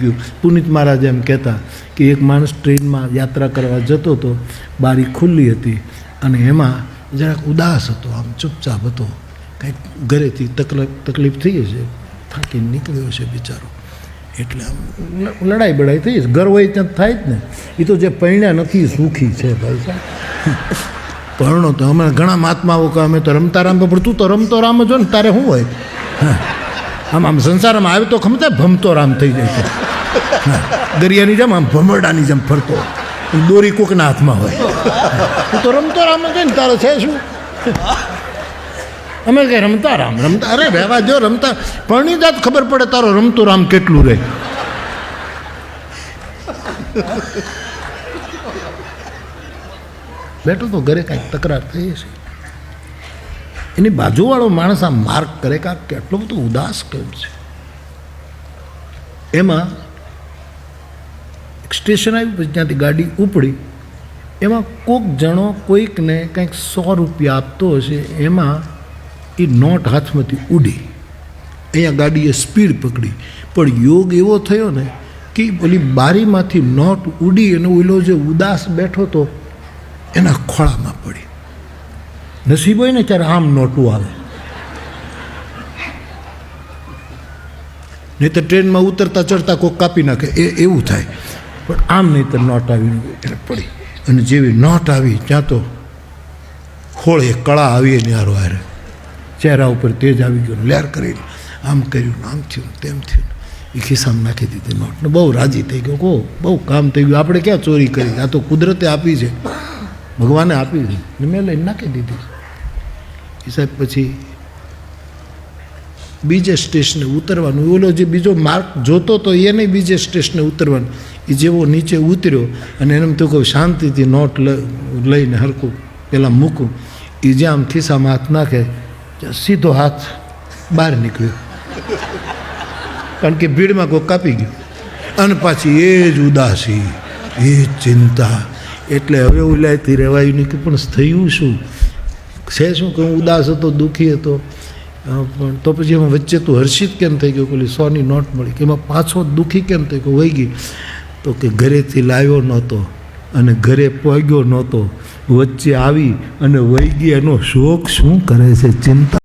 ગયું. પુનિત મહારાજ એમ કહેતા કે એક માણસ ટ્રેનમાં યાત્રા કરવા જતો હતો, બારી ખુલ્લી હતી અને એમાં જરાક ઉદાસ હતો, આમ ચૂપચાપ હતો, કંઈક ઘરેથી તકલીફ થઈ હશે, થાકીને નીકળ્યો છે બિચારો, એટલે આમ લડાઈ બડાઈ થઈ હશે. ઘર હોય ત્યાં થાય જ ને. એ તો જે પૈણ્યા નથી સુખી છે ભાઈ સાહેબ. પરણો તો અમે ઘણા મહાત્માઓ કહે અમે તો રમતા રામ, પણ તું તો રમતો રામ જ હોય ને, તારે શું હોય? આમ આમ સંસારમાં આવે તો ખમતા ભમતો રામ થઈ જાય છે. દરિયાની જેમ આમ ભમરડાની જેમ ફરતો, દોરી કોકના હાથમાં હોય. તું તો રમતો રામ જ હોય ને, તારે છે શું? અમે કઈ રમતા રામ રમતા, અરે રહેવા જો રમતા, પરણી જાત ખબર પડે તારો રમતો રામ કેટલું રહે. બેઠો તો ઘરે કાંઈક તકરાર થઈ છે, એની બાજુવાળો માણસ આમ માર્ક કરે કે કેટલો બધો ઉદાસ કેમ છે. એમાં એક સ્ટેશન આવ્યું, પછી ત્યાંથી ગાડી ઉપડી, એમાં કોઈક જણો કોઈકને કંઈક 100 રૂપિયા આપતો હશે, એમાં એ નોટ હાથમાંથી ઉડી. અહીંયા ગાડીએ સ્પીડ પકડી, પણ યોગ એવો થયો ને કે ઓલી બારીમાંથી નોટ ઉડી અને ઓલો જે ઉદાસ બેઠો હતો એના ખોળામાં પડી. નસીબ હોય ને ત્યારે આમ નોટું આવે, નહીં તો ટ્રેનમાં ઉતરતા ચડતા કોઈ કાપી નાખે એવું થાય, પણ આમ નહીં તો નોટ આવી એટલે પડી. અને જેવી નોટ આવી ત્યાં તો ખોળે કળા આવી એની હારો હારે, ચહેરા ઉપર તેજ આવી ગયો, લેર કરીને આમ કર્યું, આમ થયું, તેમ થયું, એ ખિસ્સામાં નાખી દીધી નોટને. બહુ રાજી થઈ ગયો, કહો બહુ કામ થઈ ગયું, આપણે ક્યાં ચોરી કરી, આ તો કુદરતે આપી છે, ભગવાને આપી છે, ને મેં લઈને નાખી દીધી. એ સાહેબ પછી બીજે સ્ટેશને ઉતરવાનું, ઓલો જે બીજો માર્ક જોતો તો એ નહીં બીજે સ્ટેશને ઉતરવાનું, એ જેવો નીચે ઉતર્યો અને એને તો કહું શાંતિથી નોટ લઈને હરખું પેલા મૂકું, એ જ્યાં આમ ખિસ્સામાં હાથ નાખે સીધો હાથ બહાર નીકળ્યો, કારણ કે ભીડમાં કોઈ કાપી ગયું. અને પાછી એ જ ઉદાસી, એ જ ચિંતા. એટલે હવે ઉલાયથી રહેવાયું નહીં કે પણ થયું શું છે, શું કે હું ઉદાસ હતો, દુઃખી હતો, પણ તો પછી એમાં વચ્ચે તું હર્ષિત કેમ થઈ ગયો, પેલી 100ની નોટ મળી, કે એમાં પાછો દુઃખી કેમ થઈ ગયો, વહી ગઈ? તો કે ઘરેથી લાવ્યો નહોતો અને ઘરે પહોંચ્યો નહોતો, વચ્ચે આવી અને વહી ગઈ, એનો શોખ શું કરે છે, ચિંતા.